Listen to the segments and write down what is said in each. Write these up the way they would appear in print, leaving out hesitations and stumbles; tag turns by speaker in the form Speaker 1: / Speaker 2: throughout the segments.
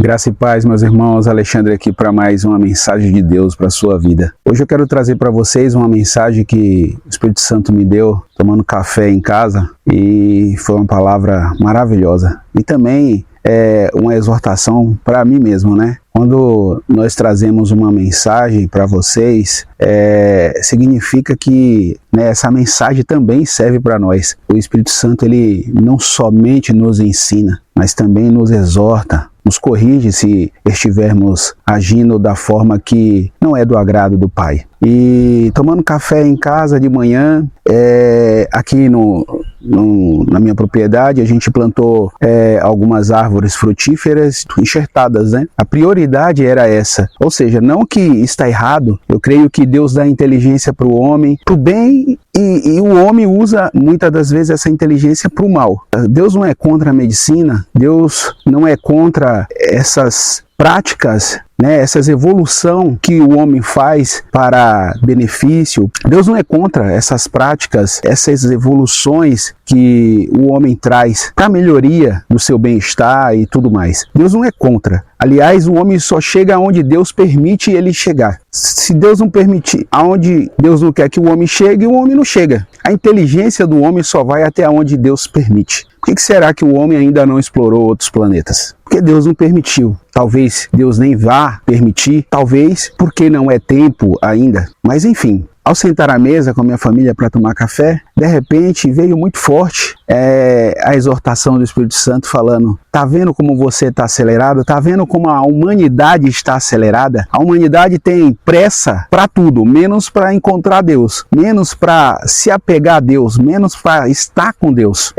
Speaker 1: Graça e paz, meus irmãos. Alexandre aqui para mais uma mensagem de Deus para a sua vida. Hoje eu quero trazer para vocês uma mensagem que o Espírito Santo me deu tomando café em casa, e foi uma palavra maravilhosa e também é uma exortação para mim mesmo, né? Quando nós trazemos uma mensagem para vocês, significa que, né, essa mensagem também serve para nós. O Espírito Santo, ele não somente nos ensina, mas também nos exorta, nos corrige se estivermos agindo da forma que não é do agrado do Pai. E tomando café em casa de manhã, aqui na minha propriedade, a gente plantou algumas árvores frutíferas enxertadas, né? A prioridade era essa, ou seja, não que está errado. Eu creio que Deus dá inteligência para o homem, para o bem, e o homem usa muitas das vezes essa inteligência para o mal. Deus não é contra a medicina, Deus não é contra essas práticas, né, essas evolução que o homem faz para benefício. Deus não é contra essas práticas, essas evoluções que o homem traz para melhoria do seu bem-estar e tudo mais. Deus não é contra. Aliás, o homem só chega aonde Deus permite ele chegar. Se Deus não permitir, aonde Deus não quer que o homem chegue, o homem não chega. A inteligência do homem só vai até onde Deus permite. Por que será que o homem ainda não explorou outros planetas? Porque Deus não permitiu. Talvez Deus nem vá permitir, talvez porque não é tempo ainda. Mas enfim, ao sentar à mesa com a minha família para tomar café, de repente veio muito forte a exortação do Espírito Santo falando: tá vendo como você está acelerado? Tá vendo como a humanidade está acelerada? A humanidade tem pressa para tudo, menos para encontrar Deus, menos para se apegar a Deus, menos para estar com Deus.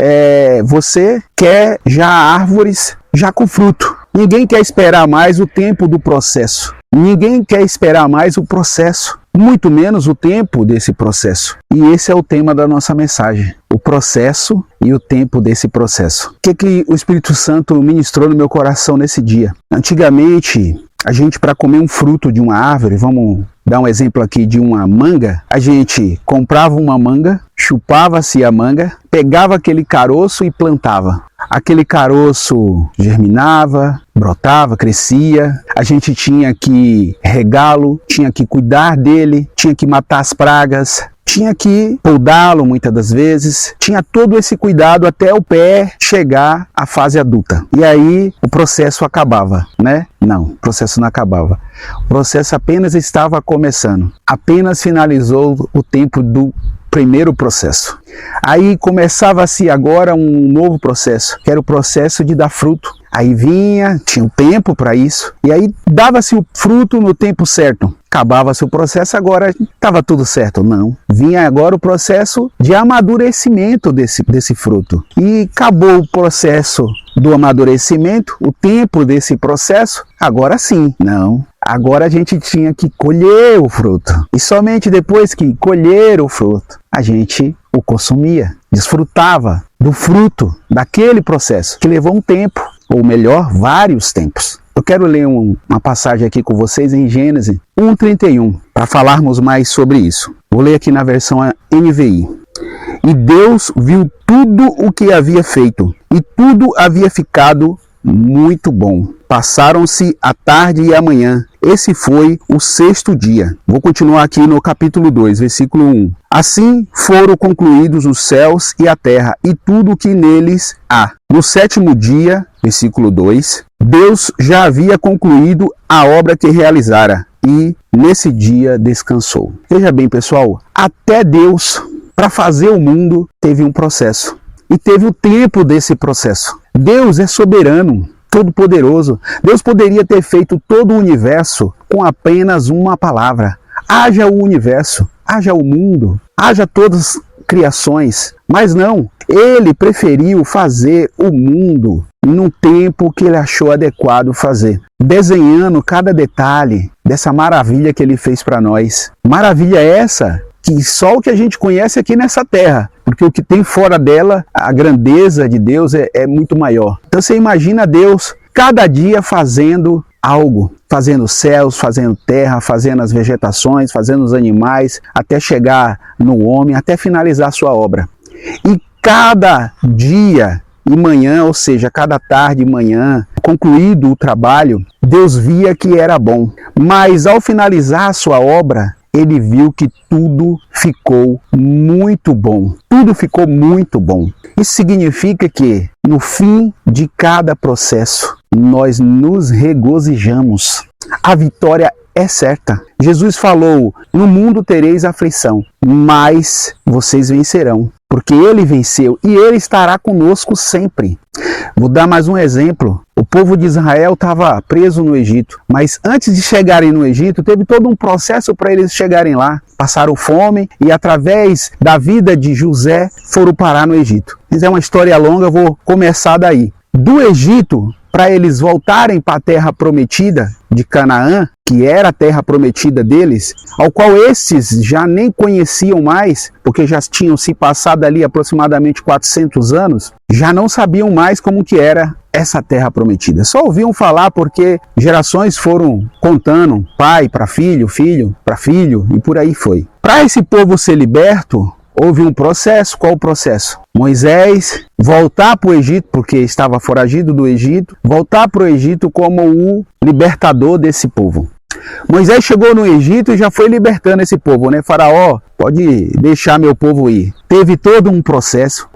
Speaker 1: Você quer já árvores já com fruto. Ninguém quer esperar mais o tempo do processo. Ninguém quer esperar mais o processo, muito menos o tempo desse processo. E esse é o tema da nossa mensagem: o processo e o tempo desse processo. O que o Espírito Santo ministrou no meu coração nesse dia? Antigamente, a gente, para comer um fruto de uma árvore, vamos dar um exemplo aqui de uma manga, a gente comprava uma manga, chupava-se a manga, pegava aquele caroço e plantava. Aquele caroço germinava, brotava, crescia, a gente tinha que regá-lo, tinha que cuidar dele, tinha que matar as pragas, tinha que podá-lo muitas das vezes, tinha todo esse cuidado até o pé chegar à fase adulta. E aí o processo acabava, né? Não, o processo não acabava. O processo apenas estava começando, apenas finalizou o tempo do primeiro processo. Aí começava-se agora um novo processo, que era o processo de dar fruto. Aí vinha, tinha um tempo para isso, e aí dava-se o fruto no tempo certo. Acabava-se o processo, agora estava tudo certo. Não. Vinha agora o processo de amadurecimento desse fruto. E acabou o processo do amadurecimento, o tempo desse processo, agora sim. Não. Agora a gente tinha que colher o fruto. E somente depois que colher o fruto, a gente o consumia, desfrutava do fruto daquele processo, que levou um tempo, ou melhor, vários tempos. Eu quero ler uma passagem aqui com vocês em Gênesis 1:31, para falarmos mais sobre isso. Vou ler aqui na versão NVI. E Deus viu tudo o que havia feito, e tudo havia ficado muito bom. Passaram-se a tarde e a manhã. Esse foi o sexto dia. Vou continuar aqui no capítulo 2, versículo 1. Assim foram concluídos os céus e a terra, e tudo o que neles há. No sétimo dia, versículo 2, Deus já havia concluído a obra que realizara, e nesse dia descansou. Veja bem, pessoal, até Deus, para fazer o mundo, teve um processo. E teve o tempo desse processo. Deus é soberano, todo-poderoso. Deus poderia ter feito todo o universo com apenas uma palavra: haja o universo, haja o mundo, haja todas as criações. Mas não, ele preferiu fazer o mundo num tempo que ele achou adequado fazer, desenhando cada detalhe dessa maravilha que ele fez para nós. Maravilha essa que só o que a gente conhece aqui nessa terra, porque o que tem fora dela, a grandeza de Deus é muito maior. Então você imagina Deus cada dia fazendo algo, fazendo céus, fazendo terra, fazendo as vegetações, fazendo os animais, até chegar no homem, até finalizar a sua obra. E cada dia e manhã, ou seja, cada tarde e manhã, concluído o trabalho, Deus via que era bom. Mas ao finalizar a sua obra, ele viu que tudo ficou muito bom. Tudo ficou muito bom. Isso significa que, no fim de cada processo, nós nos regozijamos. A vitória é certa. Jesus falou: no mundo tereis aflição, mas vocês vencerão. Porque ele venceu e ele estará conosco sempre. Vou dar mais um exemplo. O povo de Israel estava preso no Egito, mas antes de chegarem no Egito, teve todo um processo para eles chegarem lá. Passaram fome e através da vida de José foram parar no Egito. Mas é uma história longa, eu vou começar daí. Do Egito, para eles voltarem para a terra prometida de Canaã, que era a terra prometida deles, ao qual estes já nem conheciam mais, porque já tinham se passado ali aproximadamente 400 anos, já não sabiam mais como que era essa terra prometida. Só ouviam falar porque gerações foram contando, pai para filho, filho para filho, e por aí foi. Para esse povo ser liberto, houve um processo. Qual o processo? Moisés voltar para o Egito, porque estava foragido do Egito, voltar para o Egito como o libertador desse povo. Moisés chegou no Egito e já foi libertando esse povo, né? Faraó, pode deixar meu povo ir. Teve todo um processo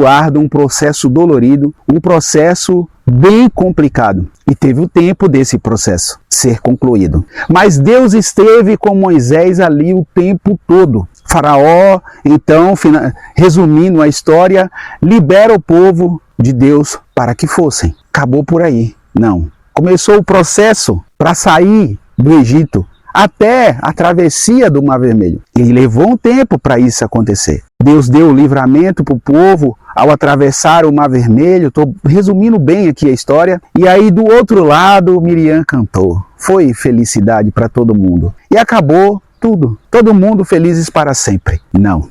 Speaker 1: árduo, um processo dolorido, um processo bem complicado. E teve o tempo desse processo ser concluído. Mas Deus esteve com Moisés ali o tempo todo. Faraó, então, resumindo a história, libera o povo de Deus para que fossem. Acabou por aí. Não. Começou o processo para sair do Egito até a travessia do Mar Vermelho. E levou um tempo para isso acontecer. Deus deu o livramento para o povo ao atravessar o Mar Vermelho. Estou resumindo bem aqui a história. E aí do outro lado, Miriam cantou. Foi felicidade para todo mundo. E acabou tudo. Todo mundo felizes para sempre. Não.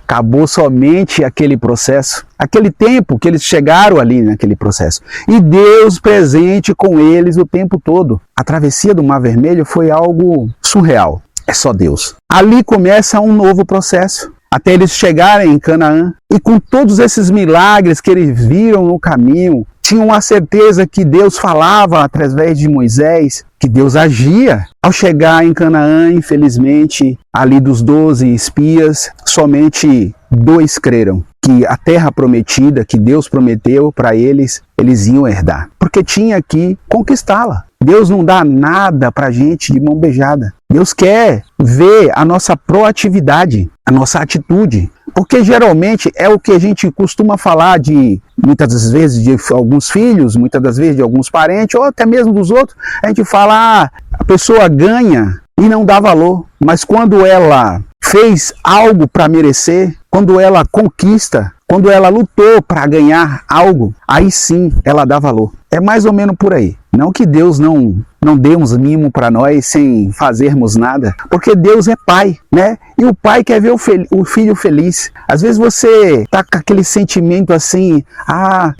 Speaker 1: Acabou somente aquele processo, aquele tempo que eles chegaram ali naquele processo. E Deus presente com eles o tempo todo. A travessia do Mar Vermelho foi algo surreal. É só Deus. Ali começa um novo processo, até eles chegarem em Canaã. E com todos esses milagres que eles viram no caminho, tinham a certeza que Deus falava através de Moisés, que Deus agia. Ao chegar em Canaã, infelizmente, ali dos 12 espias, somente 2 creram que a terra prometida, que Deus prometeu para eles, eles iam herdar. Porque tinha que conquistá-la. Deus não dá nada para a gente de mão beijada. Deus quer ver a nossa proatividade, a nossa atitude. Porque geralmente é o que a gente costuma falar de, muitas das vezes, de alguns filhos, muitas das vezes de alguns parentes, ou até mesmo dos outros. A gente fala, a pessoa ganha e não dá valor. Mas quando ela fez algo para merecer, quando ela conquista, quando ela lutou para ganhar algo, aí sim ela dá valor. É mais ou menos por aí. Não que Deus não dê uns mimos para nós sem fazermos nada, porque Deus é pai, né? E o pai quer ver o filho feliz. Às vezes você tá com aquele sentimento assim,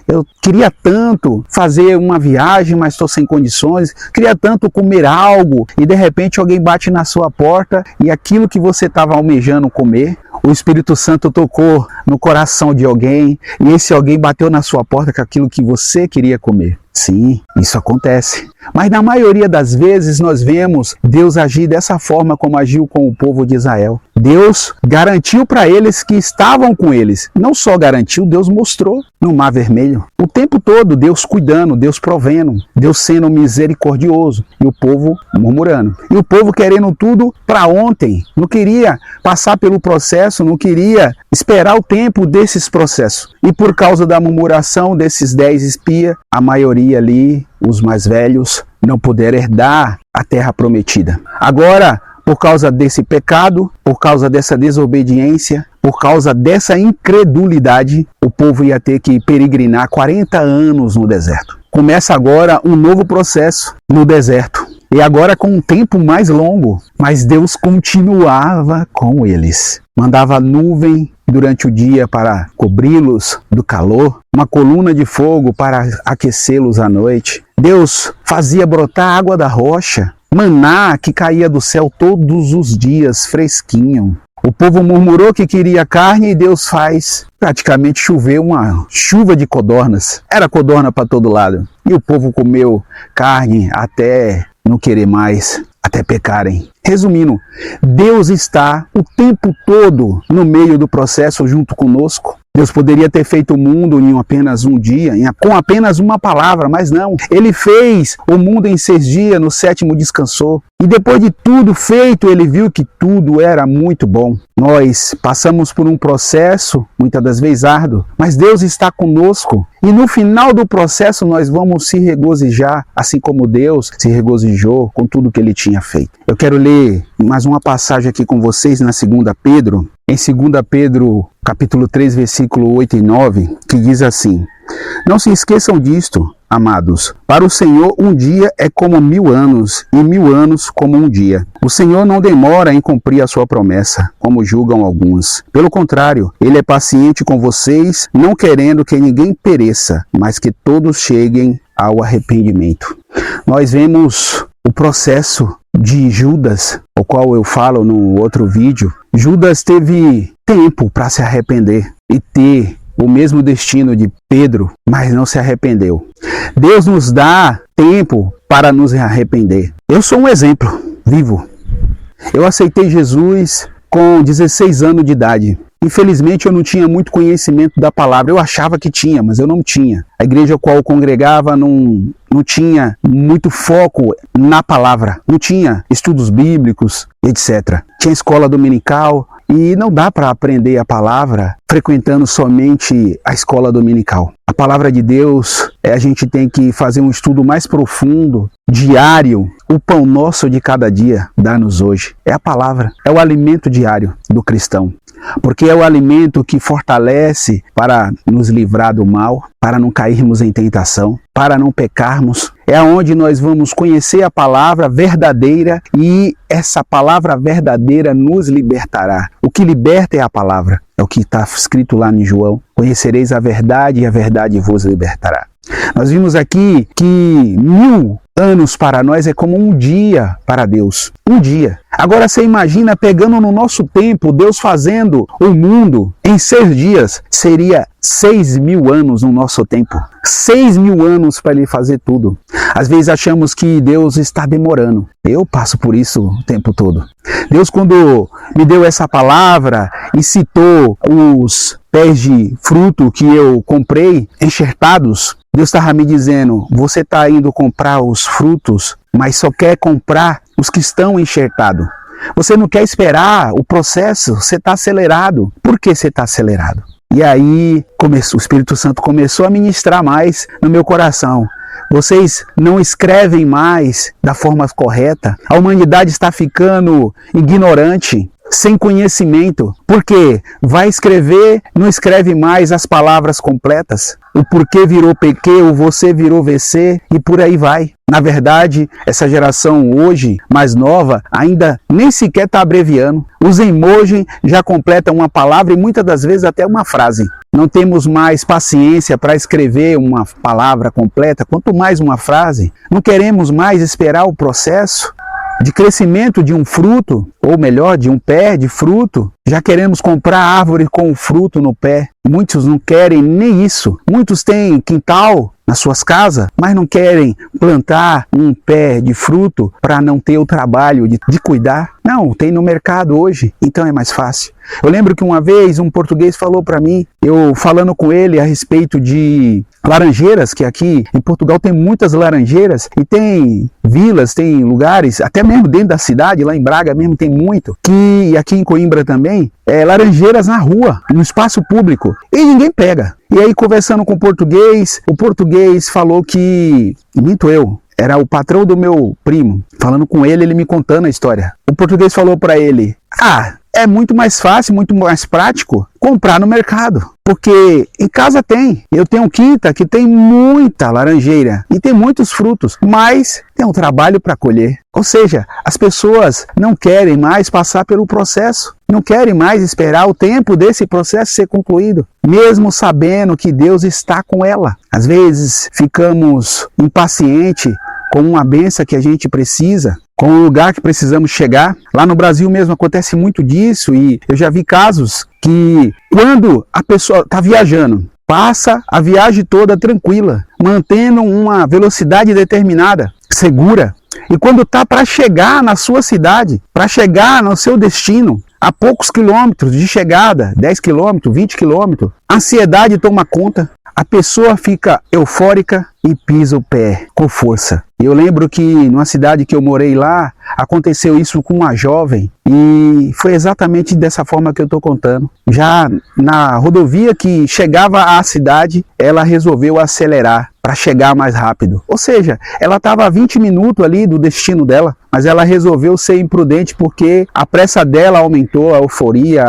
Speaker 1: eu queria tanto fazer uma viagem, mas estou sem condições, queria tanto comer algo, e de repente alguém bate na sua porta, e aquilo que você estava almejando comer, o Espírito Santo tocou no coração de alguém, e esse alguém bateu na sua porta com aquilo que você queria comer. Sim, isso acontece. Mas na maioria das vezes nós vemos Deus agir dessa forma como agiu com o povo de Israel. Deus garantiu para eles que estavam com eles. Não só garantiu, Deus mostrou no Mar Vermelho. O tempo todo Deus cuidando, Deus provendo, Deus sendo misericordioso e o povo murmurando. E o povo querendo tudo para ontem. Não queria passar pelo processo, não queria esperar o tempo desses processos. E por causa da murmuração desses 10 espias, a maioria ali, os mais velhos, não puderam herdar a terra prometida. Agora, por causa desse pecado, por causa dessa desobediência, por causa dessa incredulidade, o povo ia ter que peregrinar 40 anos no deserto. Começa agora um novo processo no deserto. E agora com um tempo mais longo, mas Deus continuava com eles. Mandava nuvem durante o dia para cobri-los do calor, uma coluna de fogo para aquecê-los à noite. Deus fazia brotar água da rocha, maná que caía do céu todos os dias, fresquinho. O povo murmurou que queria carne e Deus faz praticamente chover uma chuva de codornas. Era codorna para todo lado. E o povo comeu carne até não querer mais, até pecarem. Resumindo, Deus está o tempo todo no meio do processo junto conosco. Deus poderia ter feito o mundo em apenas um dia, com apenas uma palavra, mas não. Ele fez o mundo em 6 dias, no 7º descansou. E depois de tudo feito, ele viu que tudo era muito bom. Nós passamos por um processo, muitas das vezes árduo, mas Deus está conosco. E no final do processo nós vamos se regozijar, assim como Deus se regozijou com tudo que ele tinha feito. Eu quero ler mais uma passagem aqui com vocês na 2 Pedro. Em 2 Pedro, capítulo 3, versículo 8 e 9, que diz assim: Não se esqueçam disto, amados. Para o Senhor um dia é como 1000 anos, e 1000 anos como um dia. O Senhor não demora em cumprir a sua promessa, como julgam alguns. Pelo contrário, Ele é paciente com vocês, não querendo que ninguém pereça, mas que todos cheguem ao arrependimento. Nós vemos o processo de Judas, o qual eu falo no outro vídeo. Judas teve tempo para se arrepender e ter o mesmo destino de Pedro, mas não se arrependeu. Deus nos dá tempo para nos arrepender. Eu sou um exemplo vivo. Eu aceitei Jesus com 16 anos de idade. Infelizmente eu não tinha muito conhecimento da palavra. Eu achava que tinha, mas eu não tinha. A igreja a qual eu congregava não tinha muito foco na palavra. Não tinha estudos bíblicos, etc. Tinha escola dominical e não dá para aprender a palavra frequentando somente a escola dominical. A palavra de Deus, a gente tem que fazer um estudo mais profundo, diário. O pão nosso de cada dia dá-nos hoje. É a palavra, é o alimento diário do cristão. Porque é o alimento que fortalece para nos livrar do mal, para não cairmos em tentação, para não pecarmos. É onde nós vamos conhecer a palavra verdadeira e essa palavra verdadeira nos libertará. O que liberta é a palavra. É o que está escrito lá em João. Conhecereis a verdade e a verdade vos libertará. Nós vimos aqui que 1000 anos para nós é como um dia para Deus. Um dia. Agora você imagina pegando no nosso tempo, Deus fazendo o mundo em 6 dias. Seria 6.000 anos no nosso tempo. 6.000 anos para Ele fazer tudo. Às vezes achamos que Deus está demorando. Eu passo por isso o tempo todo. Deus, quando me deu essa palavra e citou os pés de fruto que eu comprei enxertados, Deus estava me dizendo, você está indo comprar os frutos, mas só quer comprar os que estão enxertados. Você não quer esperar o processo, você está acelerado. Por que você está acelerado? E aí o Espírito Santo começou a ministrar mais no meu coração. Vocês não escrevem mais da forma correta. A humanidade está ficando ignorante, sem conhecimento. Porque vai escrever, não escreve mais as palavras completas. O porquê virou PQ, o você virou VC e por aí vai. Na verdade, essa geração hoje, mais nova, ainda nem sequer está abreviando. Os emojis já completam uma palavra e muitas das vezes até uma frase. Não temos mais paciência para escrever uma palavra completa, quanto mais uma frase. Não queremos mais esperar o processo de crescimento de um fruto, ou melhor, de um pé de fruto. Já queremos comprar árvore com o fruto no pé. Muitos não querem nem isso. Muitos têm quintal nas suas casas, mas não querem plantar um pé de fruto para não ter o trabalho de cuidar. Não, tem no mercado hoje, então é mais fácil. Eu lembro que uma vez um português falou para mim, eu falando com ele a respeito de laranjeiras, que aqui em Portugal tem muitas laranjeiras e tem vilas, tem lugares, até mesmo dentro da cidade, lá em Braga mesmo tem muito, e aqui em Coimbra também, laranjeiras na rua, no espaço público, e ninguém pega. E aí conversando com o português falou que, minto eu, era o patrão do meu primo, falando com ele me contando a história. O português falou para ele, é muito mais fácil, muito mais prático comprar no mercado, porque em casa tem. Eu tenho um quinta que tem muita laranjeira e tem muitos frutos, mas tem um trabalho para colher. Ou seja, as pessoas não querem mais passar pelo processo, não querem mais esperar o tempo desse processo ser concluído, mesmo sabendo que Deus está com ela. Às vezes ficamos impacientes com uma bênção que a gente precisa, com o lugar que precisamos chegar. Lá no Brasil mesmo acontece muito disso, e eu já vi casos que quando a pessoa está viajando, passa a viagem toda tranquila, mantendo uma velocidade determinada, segura, e quando está para chegar na sua cidade, para chegar no seu destino, a poucos quilômetros de chegada, 10 quilômetros, 20 quilômetros, a ansiedade toma conta, a pessoa fica eufórica e pisa o pé com força. Eu lembro que numa cidade que eu morei lá, aconteceu isso com uma jovem, e foi exatamente dessa forma que eu estou contando. Já na rodovia que chegava à cidade, ela resolveu acelerar para chegar mais rápido. Ou seja, ela estava a 20 minutos ali do destino dela, mas ela resolveu ser imprudente porque a pressa dela aumentou, a euforia,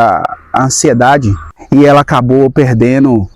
Speaker 1: a ansiedade, e ela acabou perdendo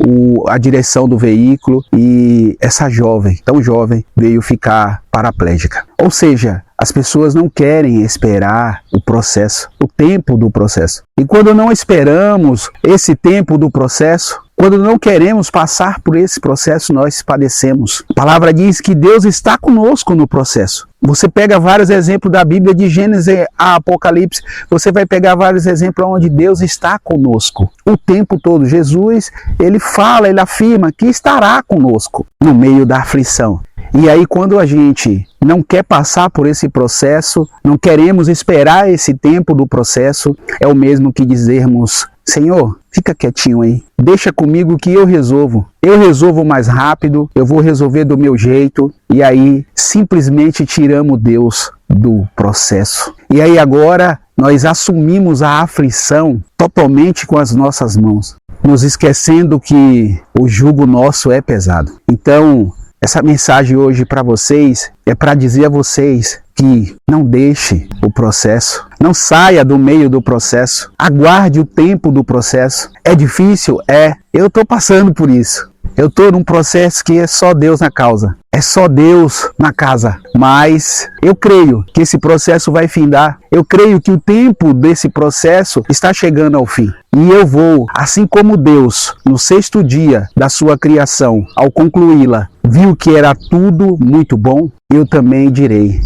Speaker 1: a direção do veículo, e essa jovem, tão jovem, veio ficar paraplégica. Ou seja, as pessoas não querem esperar o processo, o tempo do processo. E quando não esperamos esse tempo do processo, quando não queremos passar por esse processo, nós padecemos. A palavra diz que Deus está conosco no processo. Você pega vários exemplos da Bíblia, de Gênesis a Apocalipse, você vai pegar vários exemplos onde Deus está conosco o tempo todo. Jesus, ele fala, ele afirma que estará conosco no meio da aflição. E aí quando a gente não quer passar por esse processo, não queremos esperar esse tempo do processo, é o mesmo que dizermos: Senhor, fica quietinho aí, deixa comigo que eu resolvo mais rápido, eu vou resolver do meu jeito. E aí simplesmente tiramos Deus do processo. E aí agora nós assumimos a aflição totalmente com as nossas mãos, nos esquecendo que o jugo nosso é pesado. Então, essa mensagem hoje para vocês é para dizer a vocês que não deixe o processo, não saia do meio do processo, aguarde o tempo do processo. É difícil? É. Eu estou passando por isso. Eu estou num processo que é só Deus na causa, é só Deus na casa, mas eu creio que esse processo vai findar, eu creio que o tempo desse processo está chegando ao fim. E eu vou, assim como Deus, no 6º dia da sua criação, ao concluí-la, viu que era tudo muito bom, eu também direi: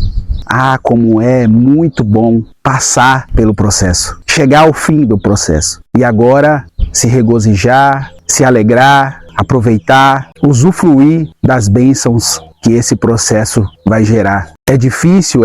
Speaker 1: ah, como é muito bom passar pelo processo, chegar ao fim do processo. E agora se regozijar, se alegrar, aproveitar, usufruir das bênçãos que esse processo vai gerar. É difícil,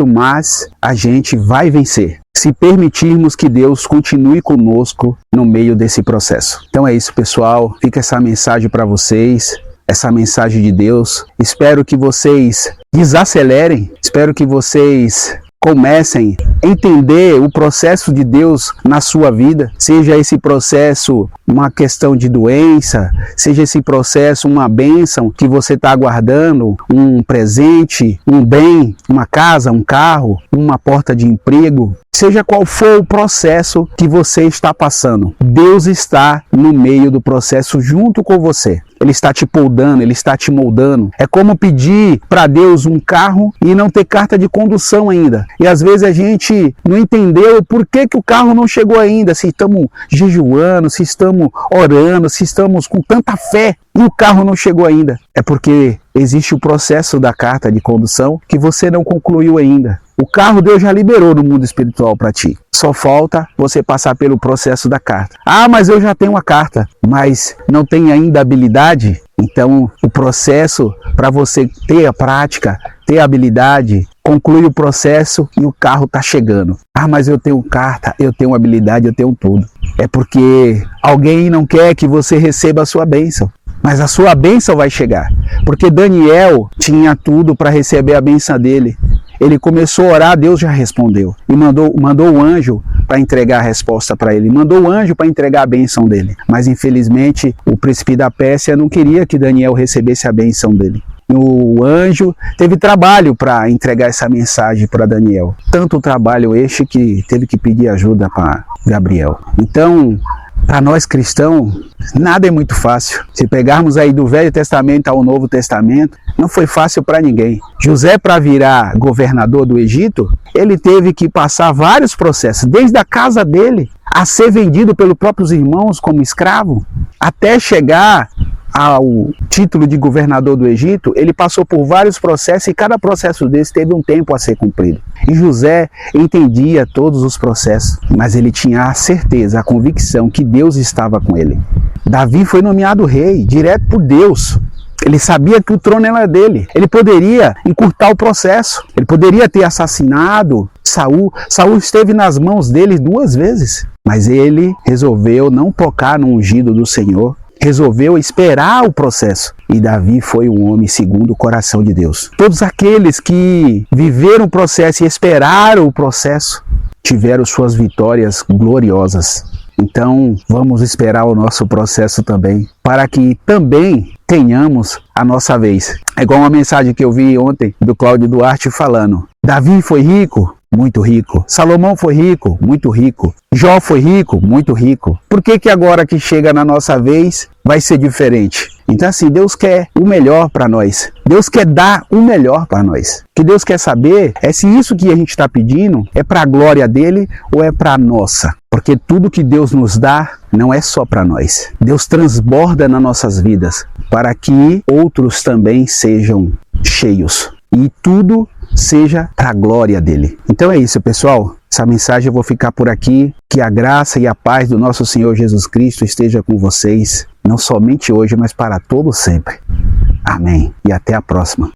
Speaker 1: mas a gente vai vencer, se permitirmos que Deus continue conosco no meio desse processo. Então é isso, pessoal. Fica essa mensagem para vocês, essa mensagem de Deus. Espero que vocês desacelerem, espero que vocês comecem a entender o processo de Deus na sua vida, seja esse processo uma questão de doença, seja esse processo uma bênção que você está aguardando, um presente, um bem, uma casa, um carro, uma porta de emprego. Seja qual for o processo que você está passando, Deus está no meio do processo junto com você. Ele está te podando, Ele está te moldando. É como pedir para Deus um carro e não ter carta de condução ainda. E às vezes a gente não entendeu por que o carro não chegou ainda. Se estamos jejuando, se estamos orando, se estamos com tanta fé e o carro não chegou ainda. É porque existe o processo da carta de condução que você não concluiu ainda. O carro Deus já liberou no mundo espiritual para ti. Só falta você passar pelo processo da carta. Ah, mas eu já tenho a carta, mas não tem ainda habilidade? Então, o processo para você ter a prática, ter a habilidade, conclui o processo e o carro está chegando. Ah, mas eu tenho carta, eu tenho habilidade, eu tenho tudo. É porque alguém não quer que você receba a sua bênção. Mas a sua bênção vai chegar. Porque Daniel tinha tudo para receber a bênção dele. Ele começou a orar, Deus já respondeu. E mandou o anjo para entregar a resposta para ele. Mandou o anjo para entregar a bênção dele. Mas infelizmente o príncipe da Pérsia não queria que Daniel recebesse a bênção dele. O anjo teve trabalho para entregar essa mensagem para Daniel. Tanto trabalho este que teve que pedir ajuda para Gabriel. Então, para nós cristãos, nada é muito fácil. Se pegarmos aí do Velho Testamento ao Novo Testamento, não foi fácil para ninguém. José, para virar governador do Egito, ele teve que passar vários processos, desde a casa dele, a ser vendido pelos próprios irmãos como escravo, até chegar ao título de governador do Egito, ele passou por vários processos e cada processo desse teve um tempo a ser cumprido. E José entendia todos os processos, mas ele tinha a certeza, a convicção que Deus estava com ele. Davi foi nomeado rei, direto por Deus. Ele sabia que o trono era dele. Ele poderia encurtar o processo. Ele poderia ter assassinado Saul. Saul esteve nas mãos dele 2 vezes. Mas ele resolveu não tocar no ungido do Senhor. Resolveu esperar o processo. E Davi foi um homem segundo o coração de Deus. Todos aqueles que viveram o processo e esperaram o processo tiveram suas vitórias gloriosas. Então, vamos esperar o nosso processo também, para que também tenhamos a nossa vez. É igual uma mensagem que eu vi ontem do Cláudio Duarte falando: Davi foi rico? Muito rico. Salomão foi rico? Muito rico. Jó foi rico? Muito rico. Por que agora que chega na nossa vez vai ser diferente? Então assim, Deus quer o melhor para nós. Deus quer dar o melhor para nós. O que Deus quer saber é se isso que a gente está pedindo é para a glória dele ou é para a nossa. Porque tudo que Deus nos dá não é só para nós. Deus transborda nas nossas vidas para que outros também sejam cheios. E tudo seja para a glória dele. Então é isso, pessoal. Essa mensagem eu vou ficar por aqui. Que a graça e a paz do nosso Senhor Jesus Cristo esteja com vocês, não somente hoje, mas para todo sempre. Amém. E até a próxima.